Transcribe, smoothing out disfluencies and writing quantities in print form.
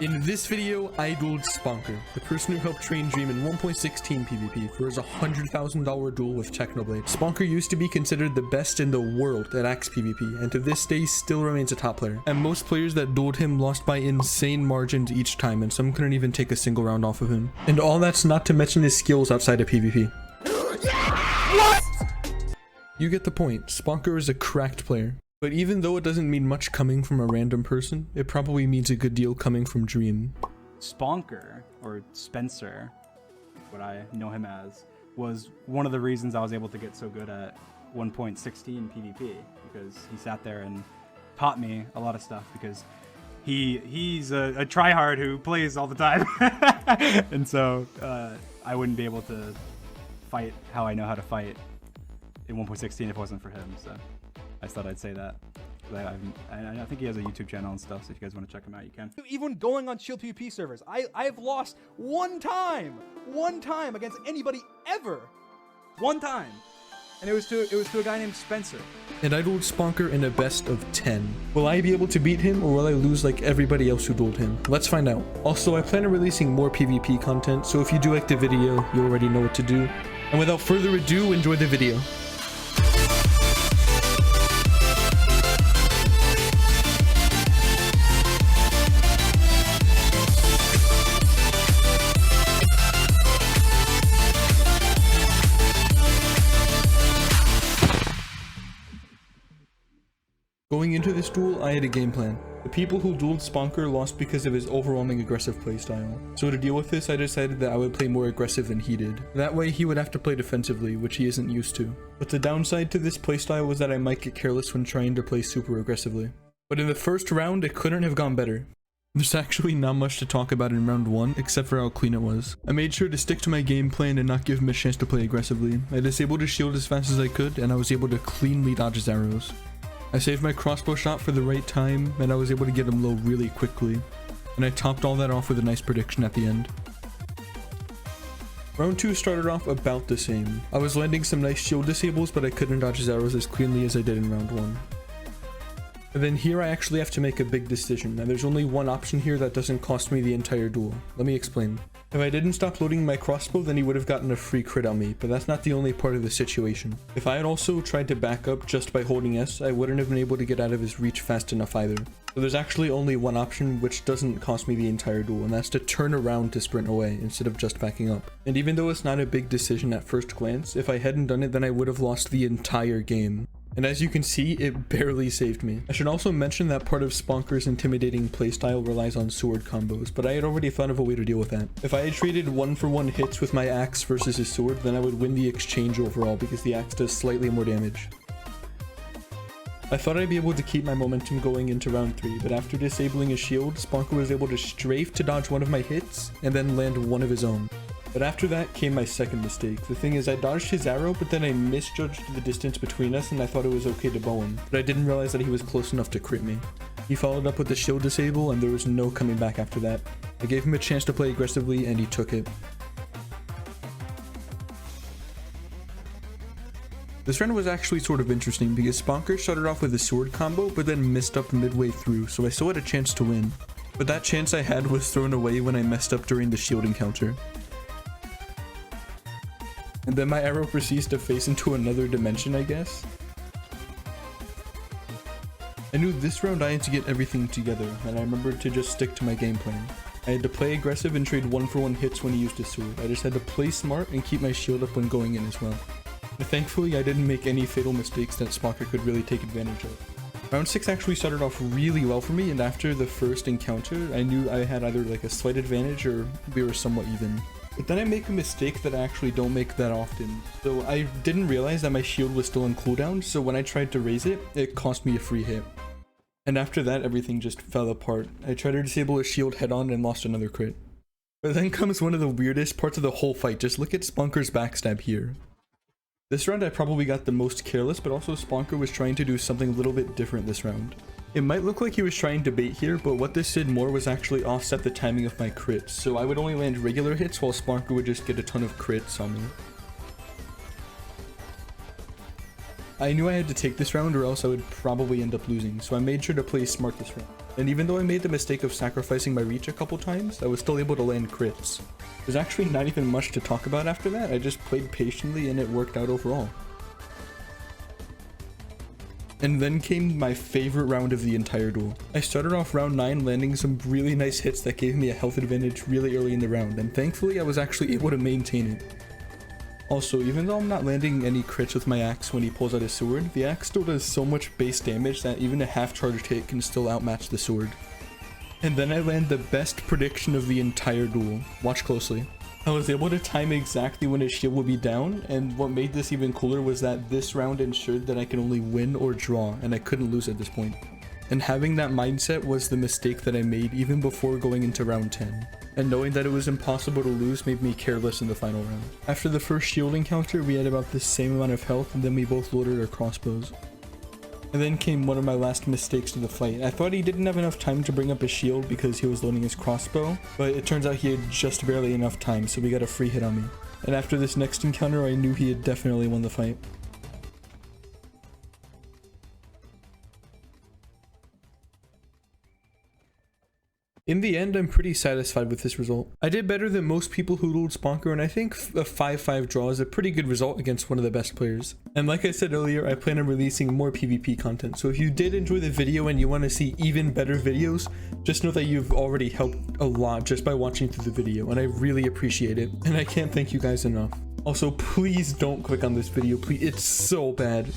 In this video, I dueled Sponker, the person who helped train Dream in 1.16 PvP for his $100,000 duel with Technoblade. Sponker used to be considered the best in the world at axe PvP, and to this day still remains a top player. And most players that dueled him lost by insane margins each time, and some couldn't even take a single round off of him. And all that's not to mention his skills outside of PvP. What? You get the point. Sponker is a cracked player. But even though it doesn't mean much coming from a random person, it probably means a good deal coming from Dream. Sponker, or Spencer, what I know him as, was one of the reasons I was able to get so good at 1.16 PvP, because he sat there and taught me a lot of stuff, because he's a tryhard who plays all the time. And so I wouldn't be able to fight how I know how to fight in 1.16 if it wasn't for him. So I just thought I'd say that. I think he has a YouTube channel and stuff, so if you guys want to check him out, you can. Even going on Shield PvP servers, I've lost one time against anybody ever. One time. And it was to a guy named Spencer. And I dueled Sponker in a best of 10. Will I be able to beat him, or will I lose like everybody else who dueled him? Let's find out. Also, I plan on releasing more PvP content, so if you do like the video, you already know what to do. And without further ado, enjoy the video. Going into this duel, I had a game plan. The people who dueled Sponker lost because of his overwhelming aggressive playstyle. So to deal with this, I decided that I would play more aggressive than he did. That way he would have to play defensively, which he isn't used to. But the downside to this playstyle was that I might get careless when trying to play super aggressively. But in the first round, it couldn't have gone better. There's actually not much to talk about in round 1, except for how clean it was. I made sure to stick to my game plan and not give him a chance to play aggressively. I disabled his shield as fast as I could, and I was able to cleanly dodge his arrows. I saved my crossbow shot for the right time, and I was able to get him low really quickly. And I topped all that off with a nice prediction at the end. Round 2 started off about the same. I was landing some nice shield disables, but I couldn't dodge his arrows as cleanly as I did in round 1. And then here I actually have to make a big decision, and there's only one option here that doesn't cost me the entire duel. Let me explain. If I didn't stop loading my crossbow, then he would have gotten a free crit on me, but that's not the only part of the situation. If I had also tried to back up just by holding S, I wouldn't have been able to get out of his reach fast enough either. So there's actually only one option which doesn't cost me the entire duel, and that's to turn around to sprint away instead of just backing up. And even though it's not a big decision at first glance, if I hadn't done it, then I would have lost the entire game. And as you can see, it barely saved me. I should also mention that part of Sponker's intimidating playstyle relies on sword combos, but I had already thought of a way to deal with that. If I had traded 1-for-1 hits with my axe versus his sword, then I would win the exchange overall because the axe does slightly more damage. I thought I'd be able to keep my momentum going into round 3, but after disabling his shield, Sponker was able to strafe to dodge one of my hits and then land one of his own. But after that came my second mistake. The thing is, I dodged his arrow, but then I misjudged the distance between us and I thought it was okay to bow him, but I didn't realize that he was close enough to crit me. He followed up with the shield disable and there was no coming back after that. I gave him a chance to play aggressively and he took it. This round was actually sort of interesting because Sponker started off with a sword combo but then missed up midway through, so I still had a chance to win. But that chance I had was thrown away when I messed up during the shield encounter. And then my arrow proceeds to face into another dimension, I guess. I knew this round I had to get everything together, and I remembered to just stick to my game plan. I had to play aggressive and trade 1-for-1 hits when he used his sword. I just had to play smart and keep my shield up when going in as well. But thankfully, I didn't make any fatal mistakes that Sponker could really take advantage of. Round 6 actually started off really well for me, and after the first encounter, I knew I had either like a slight advantage or we were somewhat even. But then I make a mistake that I actually don't make that often. So I didn't realize that my shield was still on cooldown, so when I tried to raise it, it cost me a free hit. And after that, everything just fell apart. I tried to disable his shield head on and lost another crit. But then comes one of the weirdest parts of the whole fight. Just look at Sponker's backstab here. This round I probably got the most careless, but also Sponker was trying to do something a little bit different this round. It might look like he was trying to bait here, but what this did more was actually offset the timing of my crits, so I would only land regular hits while Sponker would just get a ton of crits on me. I knew I had to take this round or else I would probably end up losing, so I made sure to play smart this round. And even though I made the mistake of sacrificing my reach a couple times, I was still able to land crits. There's actually not even much to talk about after that. I just played patiently and it worked out overall. And then came my favorite round of the entire duel. I started off round 9 landing some really nice hits that gave me a health advantage really early in the round, and thankfully I was actually able to maintain it. Also, even though I'm not landing any crits with my axe when he pulls out his sword, the axe still does so much base damage that even a half-charged hit can still outmatch the sword. And then I land the best prediction of the entire duel. Watch closely. I was able to time exactly when his shield would be down, and what made this even cooler was that this round ensured that I could only win or draw, and I couldn't lose at this point. And having that mindset was the mistake that I made even before going into round 10. And knowing that it was impossible to lose made me careless in the final round. After the first shield encounter, we had about the same amount of health, and then we both loaded our crossbows. And then came one of my last mistakes of the fight. I thought he didn't have enough time to bring up his shield because he was loading his crossbow, but it turns out he had just barely enough time, so we got a free hit on me. And after this next encounter, I knew he had definitely won the fight. In the end, I'm pretty satisfied with this result. I did better than most people who dueled Sponker, and I think a 5-5 draw is a pretty good result against one of the best players. And like I said earlier, I plan on releasing more PvP content, so if you did enjoy the video and you want to see even better videos, just know that you've already helped a lot just by watching through the video, and I really appreciate it, and I can't thank you guys enough. Also, please don't click on this video, please, it's so bad.